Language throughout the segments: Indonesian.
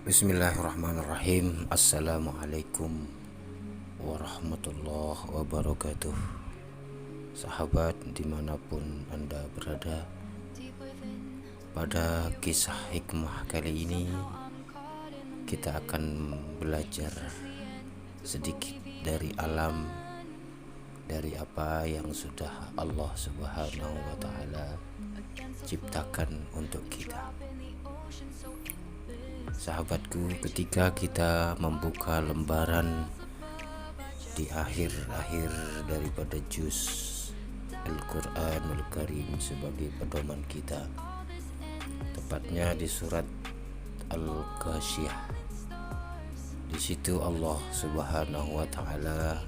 Bismillahirrahmanirrahim. Assalamualaikum warahmatullahi wabarakatuh. Sahabat dimanapun Anda berada, pada kisah hikmah kali ini kita akan belajar sedikit dari alam, dari apa yang sudah Allah Subhanahu wa Ta'ala ciptakan untuk kita. Sahabatku, ketika kita membuka lembaran di akhir-akhir daripada juz Al-Quranul Karim sebagai pedoman kita, tepatnya di surat Al-Ghasyiyah, di situ Allah Subhanahu wa Ta'ala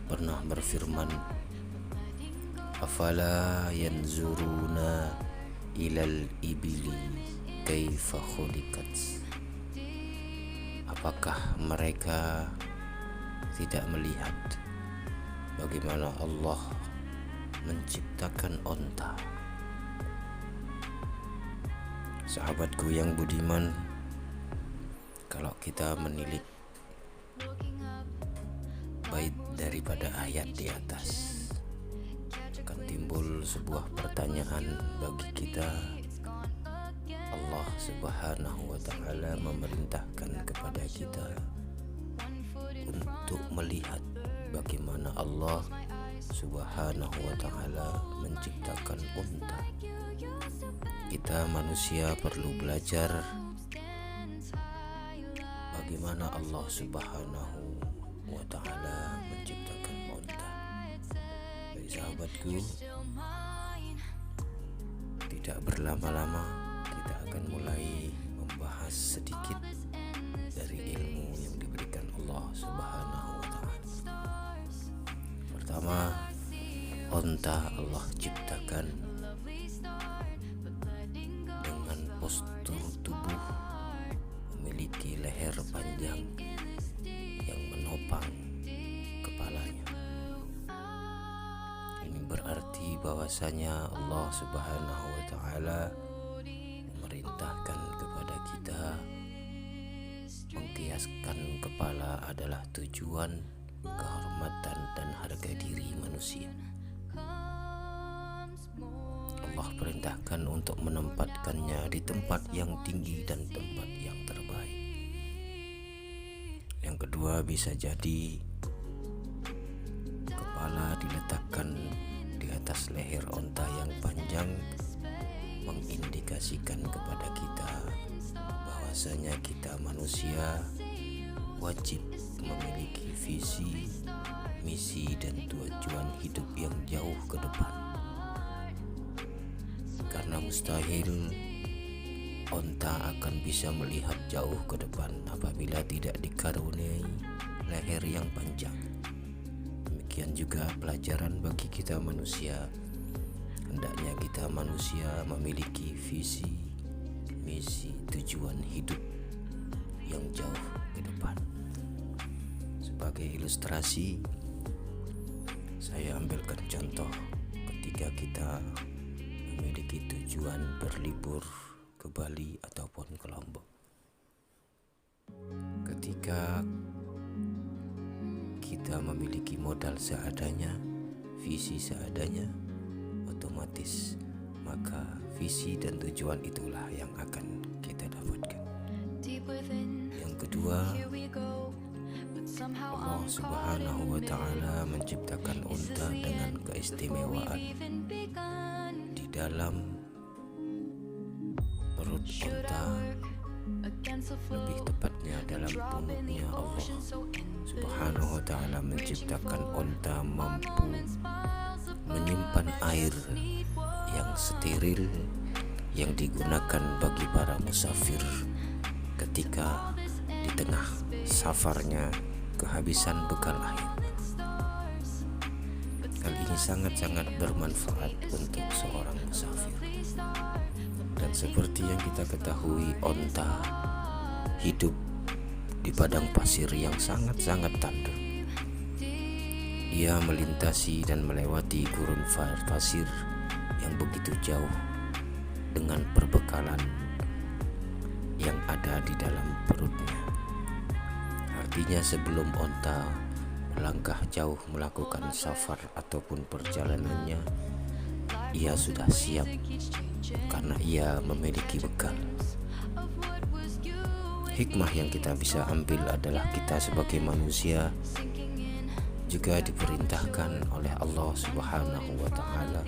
pernah berfirman, afala yanzuruna ilal ibili kaifa khuliqat. Apakah mereka tidak melihat bagaimana Allah menciptakan onta? Sahabatku yang budiman, kalau kita menilik bait daripada ayat di atas, akan timbul sebuah pertanyaan bagi kita. Allah Subhanahu wa Ta'ala memerintahkan kepada kita untuk melihat bagaimana Allah Subhanahu wa Ta'ala menciptakan unta. Kita manusia perlu belajar bagaimana Allah Subhanahu wa Ta'ala menciptakan unta. Baik sahabatku, tidak berlama-lama kita akan mulai membahas sedikit dari ilmu yang diberikan Allah Subhanahu wa Ta'ala. Pertama, onta Allah ciptakan dengan postur tubuh memiliki leher panjang yang menopang kepalanya. Ini berarti bahwasanya Allah Subhanahu wa Ta'ala memerintahkan kepada kita mengkiaskan kepala adalah tujuan kehormatan dan harga diri manusia. Allah perintahkan untuk menempatkannya di tempat yang tinggi dan tempat yang terbaik. Yang kedua, bisa jadi kepala diletakkan di atas leher onta yang panjang mengindikasikan kepada kita bahwasanya kita manusia wajib memiliki visi, misi dan tujuan hidup yang jauh ke depan. Karena mustahil onta akan bisa melihat jauh ke depan apabila tidak dikaruniai leher yang panjang. Demikian juga pelajaran bagi kita manusia. Hendaknya kita manusia memiliki visi, misi, tujuan hidup yang jauh ke depan. Sebagai ilustrasi, saya ambilkan contoh ketika kita memiliki tujuan berlibur ke Bali ataupun ke Lombok. Ketika kita memiliki modal seadanya, visi seadanya, otomatis maka visi dan tujuan itulah yang akan kita dapatkan. Yang kedua, Allah Subhanahu wa Ta'ala menciptakan unta dengan keistimewaan. Di dalam perut unta, lebih tepatnya dalam punuknya, Allah Subhanahu wa Ta'ala menciptakan unta mampu menyimpan air yang steril yang digunakan bagi para musafir ketika di tengah safarnya kehabisan bekal air. Hal ini sangat-sangat bermanfaat untuk seorang musafir. Dan seperti yang kita ketahui, onta hidup di padang pasir yang sangat-sangat tandus. Ia melintasi dan melewati gurun pasir yang begitu jauh dengan perbekalan yang ada di dalam perutnya. Artinya sebelum onta melangkah jauh melakukan safar ataupun perjalanannya, ia sudah siap karena ia memiliki bekal. Hikmah yang kita bisa ambil adalah kita sebagai manusia juga diperintahkan oleh Allah Subhanahu wa Ta'ala.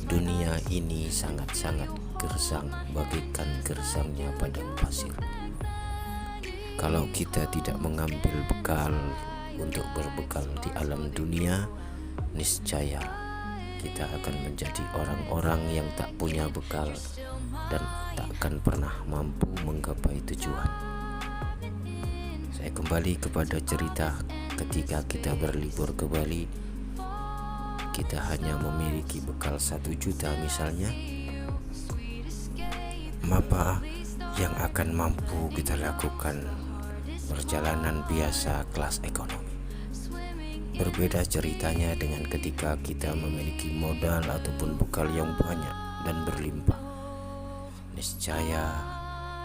Dunia ini sangat-sangat gersang, bagaikan gersangnya padang pasir. Kalau kita tidak mengambil bekal untuk berbekal di alam dunia, niscaya kita akan menjadi orang-orang yang tak punya bekal dan tak akan pernah mampu menggapai tujuan. Saya kembali kepada cerita ketika kita berlibur ke Bali. Kita hanya memiliki bekal 1 juta misalnya. Apa yang akan mampu kita lakukan perjalanan biasa kelas ekonomi? Berbeda ceritanya dengan ketika kita memiliki modal ataupun bekal yang banyak dan berlimpah. Niscaya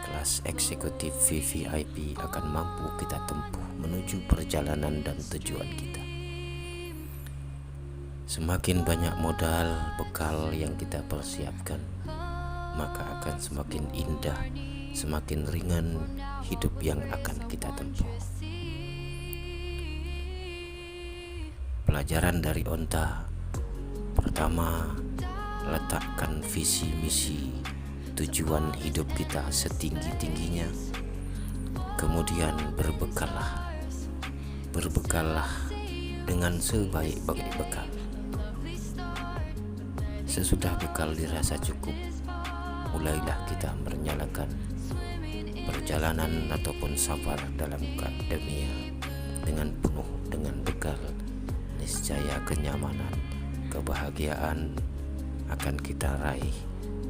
kelas eksekutif VVIP akan mampu kita tempuh menuju perjalanan dan tujuan kita. Semakin banyak modal bekal yang kita persiapkan, maka akan semakin indah, semakin ringan hidup yang akan kita tempuh. Pelajaran dari onta: pertama, letakkan visi misi tujuan hidup kita setinggi-tingginya. Kemudian berbekallah dengan sebaik-baik bekal. Sesudah bekal dirasa cukup, mulailah kita merencanakan perjalanan ataupun safar dalam akademia dengan penuh dengan bekal. Niscaya kenyamanan, kebahagiaan akan kita raih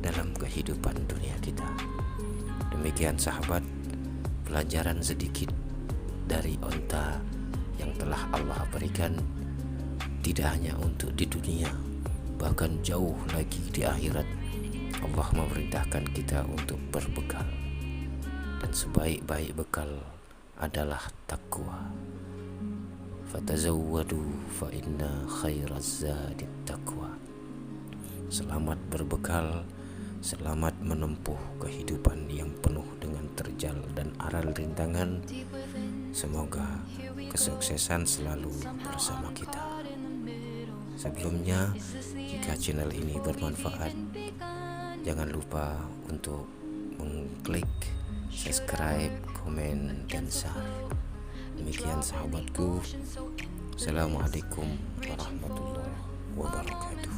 dalam kehidupan dunia kita. Demikian sahabat, pelajaran sedikit dari onta yang telah Allah berikan, tidak hanya untuk di dunia, bahkan jauh lagi di akhirat. Allah memerintahkan kita untuk berbekal, dan sebaik-baik bekal adalah takwa. Fatazawwadu fa inna khairaz zadit taqwa. Selamat berbekal, selamat menempuh kehidupan yang penuh dengan terjal dan aral rintangan. Semoga kesuksesan selalu bersama kita. Sebelumnya, jika channel ini bermanfaat, jangan lupa untuk mengklik subscribe, komen, dan share. Demikian sahabatku. Assalamualaikum warahmatullahi wabarakatuh.